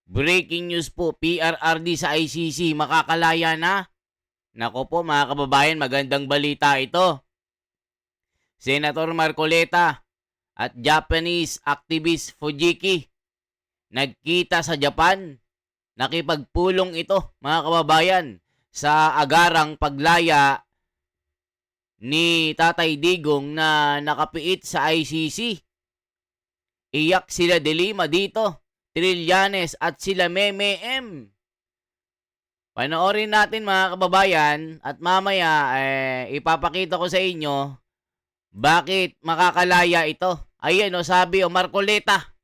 Breaking news po, PRRD sa ICC, makakalaya na. Nako po mga kababayan, magandang balita ito. Senator Marcoleta at Japanese activist Fujiki nagkita sa Japan. Nakipagpulong ito mga kababayan sa agarang paglaya ni Tatay Digong na nakapiit sa ICC. Iyak sila de Lima dito, Trillanes at sila Meme M. Panoorin natin mga kababayan at mamaya ipapakita ko sa inyo bakit makakalaya ito. Ayan o, sabi o Marcoleta,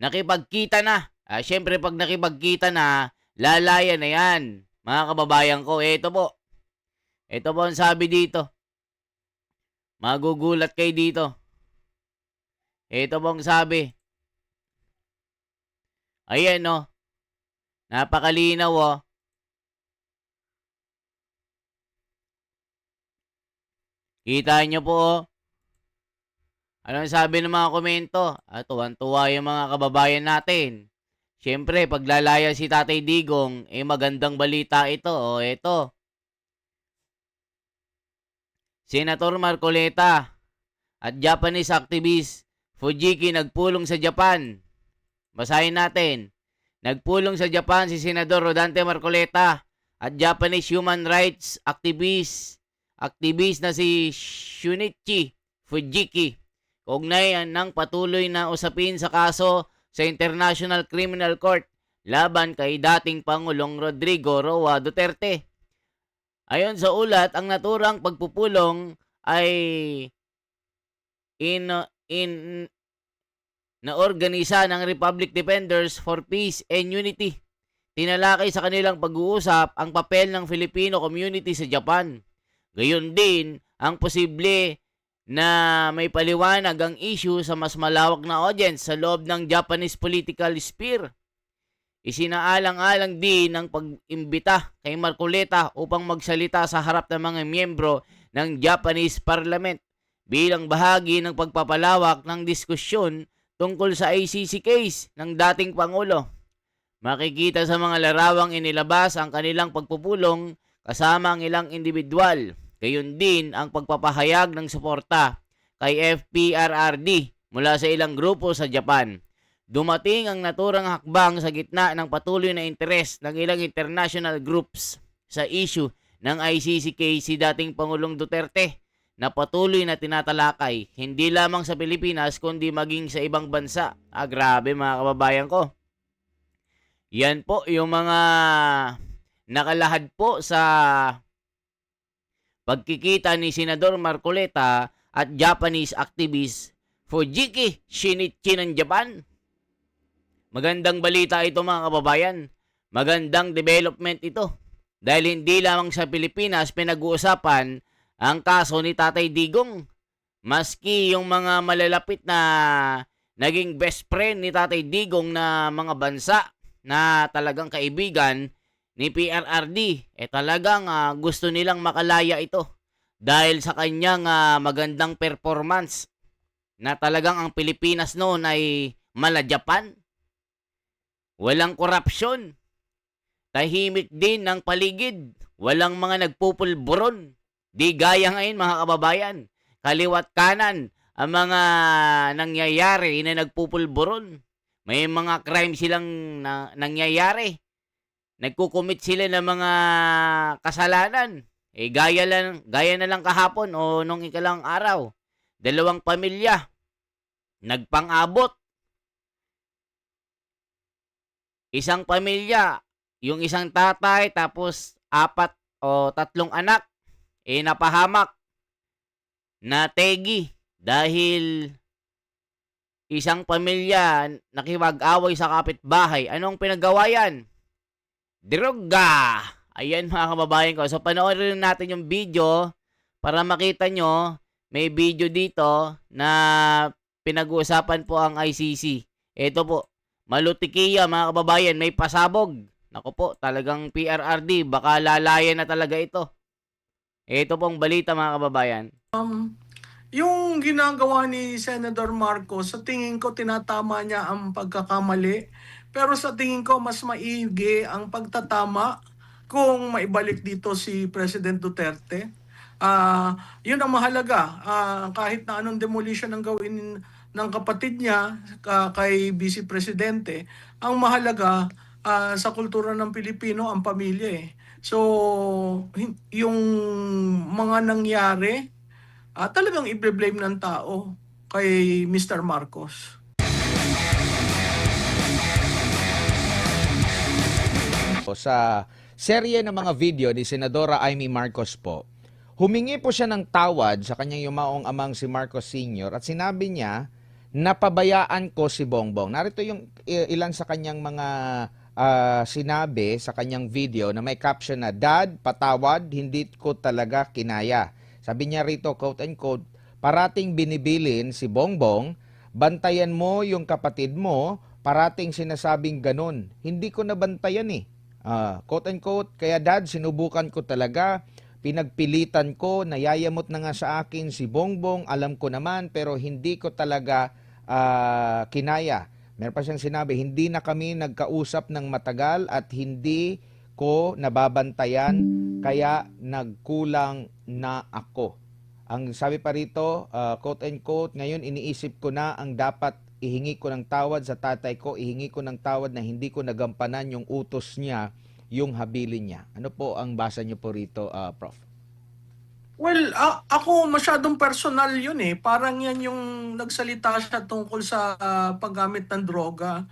nakipagkita na. Siyempre pag nakipagkita na, lalaya na yan. Mga kababayan ko, ito po. Ito po ang sabi dito. Magugulat kayo dito. Ito po ang sabi. Ayan o. Napakalinaw o. Kita nyo po o. Anong sabi ng mga komento? Tuwan-tuwa yung mga kababayan natin. Siyempre, paglalaya si Tatay Digong, magandang balita ito. O, ito. Senator Marcoleta at Japanese activist Fujiki nagpulong sa Japan. Basahin natin. Nagpulong sa Japan si Senador Rodante Marcoleta at Japanese human rights activist na si Shunichi Fujiki. Kaugnayan ng patuloy na usapin sa kaso sa International Criminal Court laban kay dating Pangulong Rodrigo Roa Duterte. Ayon sa ulat, ang naturang pagpupulong ay naorganisa ng Republic Defenders for Peace and Unity. Tinalakay sa kanilang pag-uusap ang papel ng Filipino community sa Japan. Gayon din ang posible na may paliwanag ang issue sa mas malawak na audience sa loob ng Japanese political sphere. Isinaalang-alang din ang pag-imbita kay Marcoleta upang magsalita sa harap ng mga miyembro ng Japanese Parliament bilang bahagi ng pagpapalawak ng diskusyon tungkol sa ICC case ng dating Pangulo. Makikita sa mga larawang inilabas ang kanilang pagpupulong kasama ang ilang individual. Gayon din ang pagpapahayag ng suporta kay FPRRD mula sa ilang grupo sa Japan. Dumating ang naturang hakbang sa gitna ng patuloy na interes ng ilang international groups sa issue ng ICC case si dating Pangulong Duterte na patuloy na tinatalakay hindi lamang sa Pilipinas kundi maging sa ibang bansa. Grabe mga kababayan ko. Yan po yung mga nakalahad po sa pagkikita ni Senador Marcoleta at Japanese activist Fujiki Shinichi ng Japan. Magandang balita ito mga kababayan. Magandang development ito. Dahil hindi lamang sa Pilipinas pinag-uusapan ang kaso ni Tatay Digong. Maski yung mga malalapit na naging best friend ni Tatay Digong na mga bansa na talagang kaibigan ni PRRD, talagang gusto nilang makalaya ito dahil sa kanyang magandang performance na talagang ang Pilipinas noon ay mala Japan. Walang korupsyon. Tahimik din ng paligid. Walang mga nagpupulburon. Di gaya ngayon mga kababayan. Kaliwat kanan ang mga nangyayari na nagpupulburon. May mga crime silang nangyayari. Nagkukumit sila ng mga kasalanan. Gaya na lang kahapon o nung ikalang araw. 2 pamilya nagpang-abot. Isang pamilya, yung isang tatay tapos 4 o 3 anak napahamak na tegi dahil isang pamilya nakipag-away sa kapitbahay. Anong pinagawa yan? Droga! Ayan mga kababayan ko. So panoorin natin yung video para makita nyo. May video dito na pinag-uusapan po ang ICC. Ito po. Malutikiya mga kababayan. May pasabog. Naku po, talagang PRRD. Baka lalaya na talaga ito. Ito pong balita mga kababayan. Yung ginagawa ni Senator Marcos, sa tingin ko tinatama niya ang pagkakamali Pero sa tingin ko, mas maigi ang pagtatama kung maibalik dito si President Duterte. Yun ang mahalaga. Kahit na anong demolition ang gawin ng kapatid niya kay Vice Presidente, ang mahalaga sa kultura ng Pilipino ang pamilya eh. So, yung mga nangyari, talagang i-blame ng tao kay Mr. Marcos. Sa serye ng mga video ni Senadora Amy Marcos po, humingi po siya ng tawad sa kanyang yumaong amang si Marcos Sr. at sinabi niya, napabayaan ko si Bongbong. Narito yung ilan sa kanyang mga sinabi sa kanyang video na may caption na, Dad, patawad, hindi ko talaga kinaya. Sabi niya rito, quote and quote, parating binibilin si Bongbong, bantayan mo yung kapatid mo, parating sinasabing ganun. Hindi ko nabantayan eh. Quote and quote, kaya dad, sinubukan ko talaga, pinagpilitan ko, nayayamot na nga sa akin si Bongbong, alam ko naman, pero hindi ko talaga kinaya. Meron pa siyang sinabi, hindi na kami nagkausap ng matagal at hindi ko nababantayan, kaya nagkulang na ako. Ang sabi pa rito, quote and quote, ngayon iniisip ko na ang dapat ihingi ko ng tawad sa tatay ko, ihingi ko ng tawad na hindi ko nagampanan yung utos niya, yung habilin niya. Ano po ang basa niyo po rito, Prof? Well, ako masyadong personal yun eh. Parang yan yung nagsalita siya tungkol sa paggamit ng droga.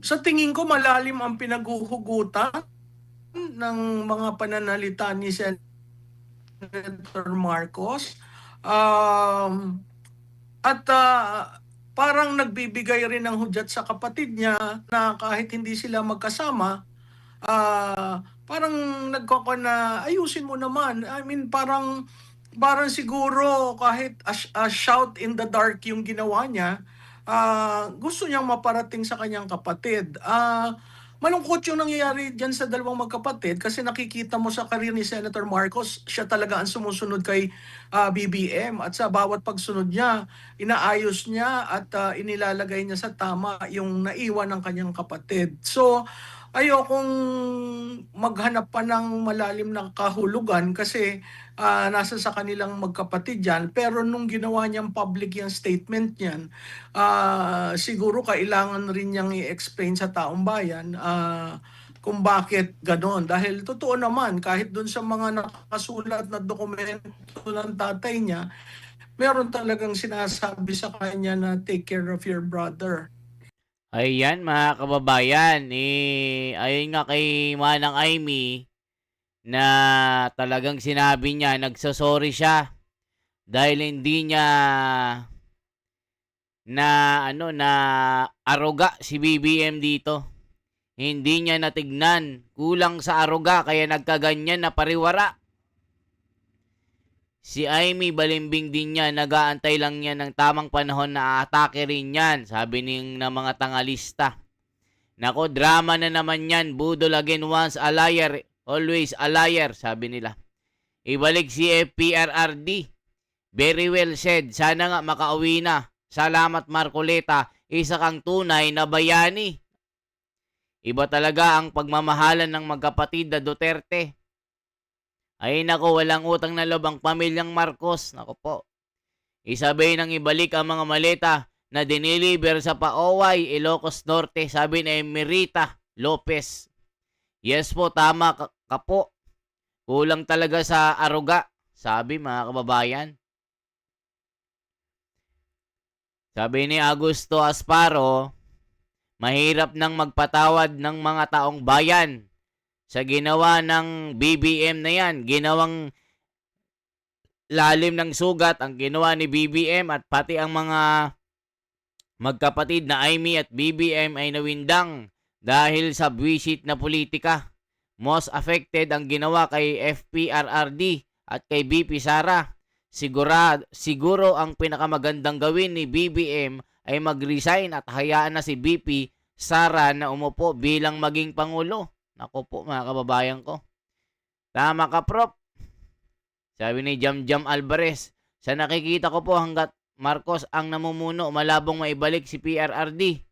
Sa tingin ko malalim ang pinaghuhugutan ng mga pananalita ni Senator Marcos. At parang nagbibigay rin ng hudyat sa kapatid niya na kahit hindi sila magkasama, parang nagkoko na ayusin mo naman. I mean, parang siguro kahit a shout in the dark yung ginawa niya, gusto niyang maparating sa kanyang kapatid. Malungkot yung nangyayari dyan sa dalawang magkapatid kasi nakikita mo sa karir ni Senator Marcos, siya talaga ang sumusunod kay BBM at sa bawat pagsunod niya, inaayos niya at inilalagay niya sa tama yung naiwan ng kanyang kapatid. So, ayokong maghanap pa ng malalim na kahulugan kasi nasa sa kanilang magkapatid yan. Pero nung ginawa niyang public yung statement niyan, siguro kailangan rin niyang i-explain sa taong bayan kung bakit ganon. Dahil totoo naman, kahit dun sa mga nakasulat na dokumento ng tatay niya, meron talagang sinasabi sa kanya na take care of your brother. Ayan mga kababayan, ayon nga kay Manang Amy na talagang sinabi niya, nagsosorry siya dahil hindi niya na aruga si BBM dito. Hindi niya natignan, kulang sa aruga kaya nagkaganyan na pariwara. Si Amy balimbing din niya, nag-aantay lang niya ng tamang panahon na atake rin yan, sabi ng mga tangalista. Nako, drama na naman yan, budol again once a liar, always a liar, sabi nila. Ibalik si FPRRD. Very well said, sana nga makauwi na. Salamat Marcoleta, isa kang tunay na bayani. Iba talaga ang pagmamahalan ng magkapatid na Duterte. Ay nako, walang utang na loob ang pamilyang Marcos. Nako po. Isabay nang ibalik ang mga maleta na diniliver sa Paoway, Ilocos Norte, sabi ni Emerita Lopez. Yes po, tama ka po. Kulang talaga sa aruga, sabi mga kababayan. Sabi ni Augusto Asparo, mahirap nang magpatawad ng mga taong bayan sa ginawa ng BBM na yan. Ginawang lalim ng sugat ang ginawa ni BBM at pati ang mga magkapatid na Amy at BBM ay nawindang dahil sa buwisit na politika. Most affected ang ginawa kay FPRRD at kay BP Sara. Siguro ang pinakamagandang gawin ni BBM ay mag-resign at hayaan na si BP Sara na umupo bilang maging Pangulo. Nako po mga kababayan ko. Tama ka, Prof. Sabi ni Jamjam Alvarez, sa nakikita ko po hanggat Marcos ang namumuno, malabong maibalik si PRRD.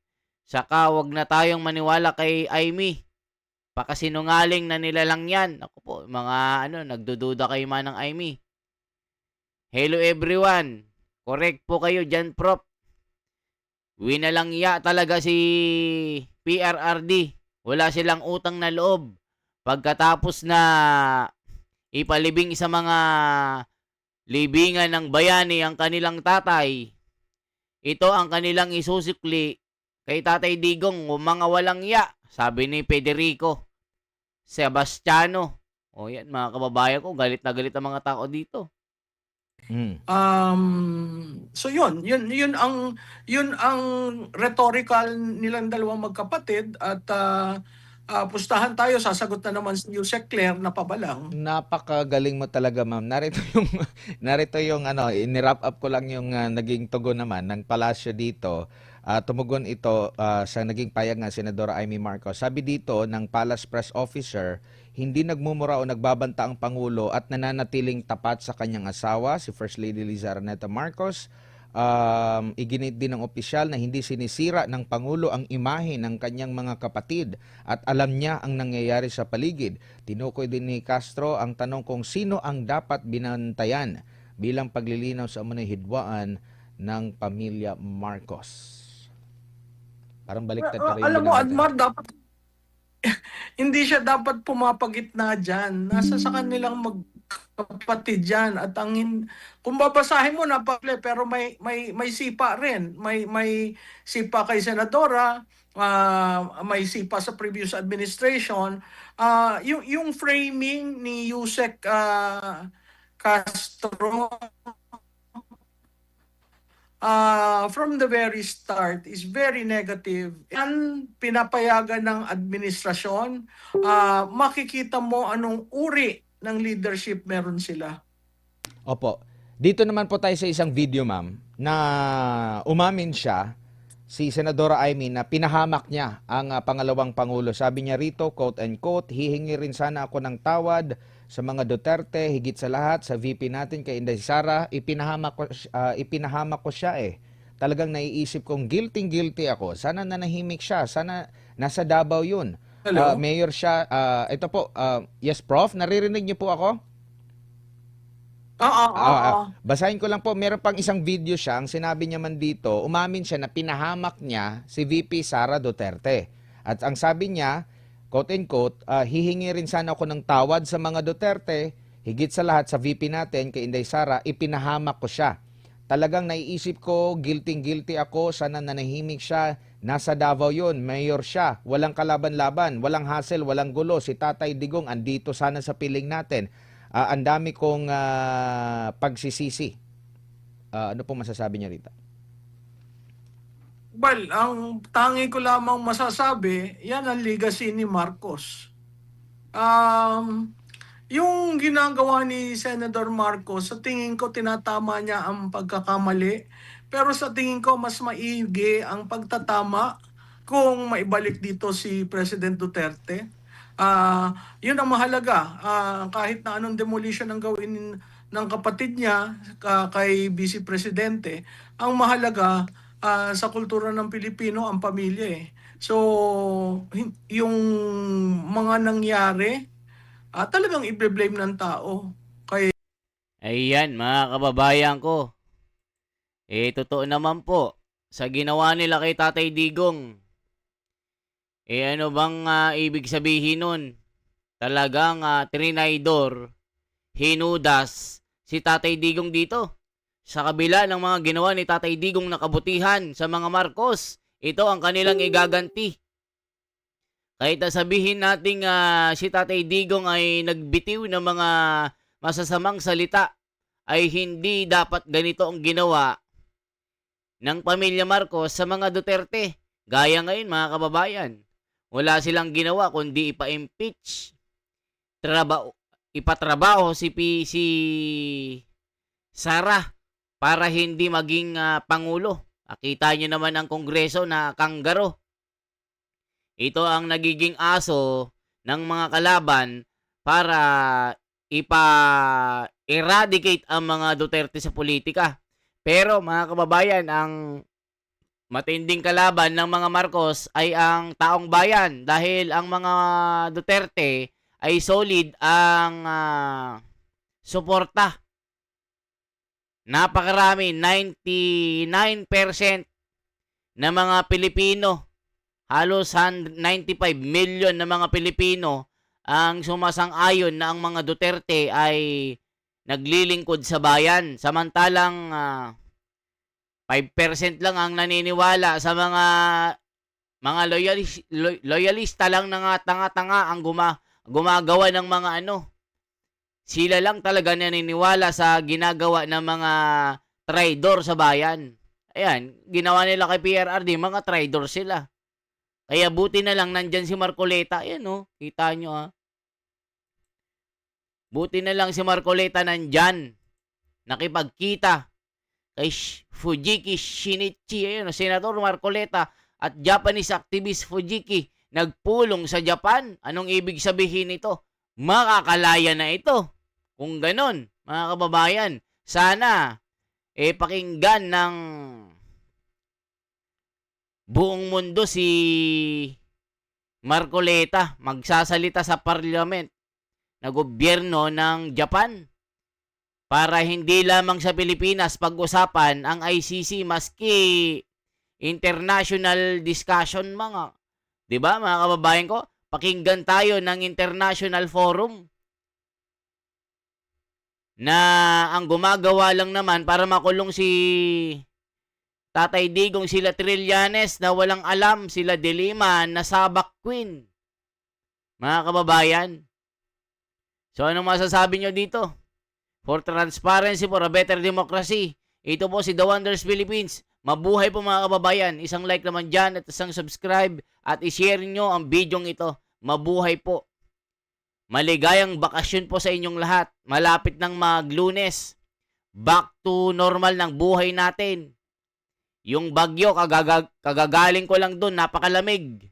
Saka wag na tayong maniwala kay Amy. Pakasinungaling na nila lang yan. Ako po, mga nagdududa kayo man ng Amy. Hello everyone. Correct po kayo dyan, Prof. Winalangya talaga si PRRD. Wala silang utang na loob. Pagkatapos na ipalibing sa mga libingan ng bayani ang kanilang tatay, ito ang kanilang isusikli kay Tatay Digong, mga walang ya, sabi ni Federico Sebastiano. O yan, mga kababayan ko, galit na galit ang mga tao dito. Mm. So yun ang rhetorical nilang dalawang magkapatid at pustahan tayo, sasagot na naman si Yusek Claire na pabalang. Napakagaling mo talaga, ma'am. Narito yung ini-wrap up ko lang yung naging tugon naman ng palasyo dito. Tumugon ito sa naging payag ng Senadora Amy Marcos. Sabi dito ng Palace Press Officer, hindi nagmumura o nagbabanta ang Pangulo at nananatiling tapat sa kanyang asawa, si First Lady Liza Araneta Marcos. Iginit din ng opisyal na hindi sinisira ng Pangulo ang imahe ng kanyang mga kapatid at alam niya ang nangyayari sa paligid. Tinukoy din ni Castro ang tanong kung sino ang dapat binantayan bilang paglilinaw sa umunay hidwaan ng pamilya Marcos. Parang baliktad ka rin. Alam mo, Admar, dapat hindi siya dapat pumapagitna dyan. Nasa sa kanilang magkapatid dyan. At kung babasahin mo, napakle, pero may sipa rin. May sipa kay Senadora, may sipa sa previous administration. Yung framing ni Yusek Castro from the very start is very negative. Yan pinapayagan ng administrasyon, makikita mo anong uri ng leadership meron sila. Opo. Dito naman po tayo sa isang video, ma'am, na umamin siya, si Senadora Amy, na pinahamak niya ang pangalawang Pangulo. Sabi niya rito, quote and quote, hihingi rin sana ako ng tawad sa mga Duterte, higit sa lahat sa VP natin kay Inday Sara. Ipinahamak ko siya eh. Talagang naiisip kong guilty ako. Sana nanahimik siya. Sana nasa Davao yun. Hello? Mayor siya. Ito po, yes, Prof, naririnig niyo po ako? Basahin ko lang po, meron pang isang video siya, ang sinabi niya man dito, umamin siya na pinahamak niya si VP Sara Duterte. At ang sabi niya, quote and quote, hihingi rin sana ako ng tawad sa mga Duterte, higit sa lahat sa VP natin kay Inday Sara, ipinahamak ko siya. Talagang naiisip ko, guilty ako, sana nanahimik siya, nasa Davao yun, mayor siya, walang kalaban-laban, walang hassle, walang gulo, si Tatay Digong andito sana sa piling natin. Ang dami kong pagsisisi. Ano po masasabi niya rito? Well, ang tangi ko lamang masasabi, yan ang legacy ni Marcos. Yung ginagawa ni Senator Marcos, sa tingin ko tinatama niya ang pagkakamali. Pero sa tingin ko mas maigi ang pagtatama kung maibalik dito si President Duterte. Yun ang mahalaga. Kahit na anong demolition ang gawin ng kapatid niya kay Vice Presidente, ang mahalaga sa kultura ng Pilipino ang pamilya eh. So, yung mga nangyari, talagang i-blame ng tao. Ayan, mga kababayan ko. Totoo naman po, sa ginawa nila kay Tatay Digong, ano bang ibig sabihin nun? Talagang trinaydor, hinudas si Tatay Digong dito. Sa kabila ng mga ginawa ni Tatay Digong na kabutihan sa mga Marcos, ito ang kanilang igaganti. Kahit sabihin natin si Tatay Digong ay nagbitiw ng mga masasamang salita, ay hindi dapat ganito ang ginawa ng pamilya Marcos sa mga Duterte. Gaya ngayon, mga kababayan, wala silang ginawa kundi ipa-impeach, ipatrabaho si Sara para hindi maging Pangulo. Nakita nyo naman ang Kongreso na kanggaro. Ito ang nagiging aso ng mga kalaban para eradicate ang mga Duterte sa politika. Pero mga kababayan, ang matinding kalaban ng mga Marcos ay ang taong bayan dahil ang mga Duterte ay solid ang suporta. Napakarami, 99% na mga Pilipino, halos 95 million na mga Pilipino ang sumasang-ayon na ang mga Duterte ay naglilingkod sa bayan. Samantalang 5% lang ang naniniwala sa mga loyalista lang na tanga-tanga ang gumagawa ng mga sila lang talaga naniniwala sa ginagawa ng mga traidor sa bayan. Ayan, ginawa nila kay PRRD, mga traidor sila. Kaya buti na lang nandyan si Marcoleta. Ayan kita nyo Buti na lang si Marcoleta nandyan. Nakipagkita kay Fujiki Shinichi. Ayan Senator Marcoleta at Japanese activist Fujiki nagpulong sa Japan. Anong ibig sabihin nito? Makakalaya na ito. Kung ganon, mga kababayan, sana pakinggan ng buong mundo si Marcoleta magsasalita sa parliament na gobyerno ng Japan para hindi lamang sa Pilipinas pag-usapan ang ICC maski international discussion mga. 'Di ba mga kababayan ko? Pakinggan tayo ng international forum na ang gumagawa lang naman para makulong si Tatay Digong, sila Trillanes na walang alam, sila De Lima na Sabak Queen. Mga kababayan. So anong masasabi nyo dito? For transparency, for a better democracy. Ito po si The Wonders Philippines. Mabuhay po mga kababayan. Isang like naman dyan at isang subscribe at ishare nyo ang bidyong ito. Mabuhay po. Maligayang bakasyon po sa inyong lahat. Malapit ng Mag-Lunes. Back to normal ng buhay natin. Yung bagyo, kagagaling ko lang doon, napakalamig.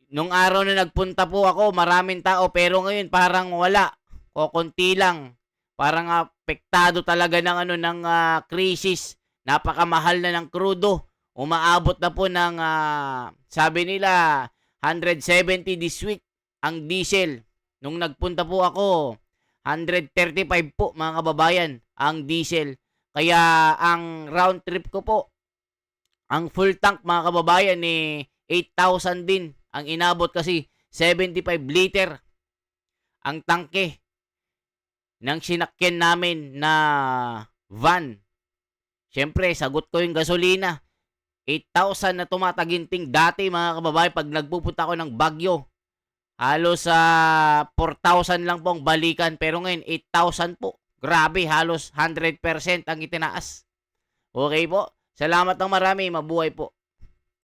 Nung araw na nagpunta po ako, maraming tao, pero ngayon parang wala. Konti lang. Parang apektado talaga ng krisis. Napakamahal na ng krudo. Umaabot na po ng, sabi nila, 170 this week ang diesel. Nung nagpunta po ako, 135 po mga kababayan ang diesel. Kaya ang round trip ko po, ang full tank mga kababayan 8,000 din. Ang inabot kasi 75 liter ang tangke ng sinakyan namin na van. Siyempre, sagot ko yung gasolina. 8,000 na tumataginting dati mga kababayan pag nagpupunta ako ng Baguio. Halos 4,000 lang pong balikan pero ngayon 8,000 po. Grabe, halos 100% ang itinaas. Okay po. Salamat ng marami. Mabuhay po.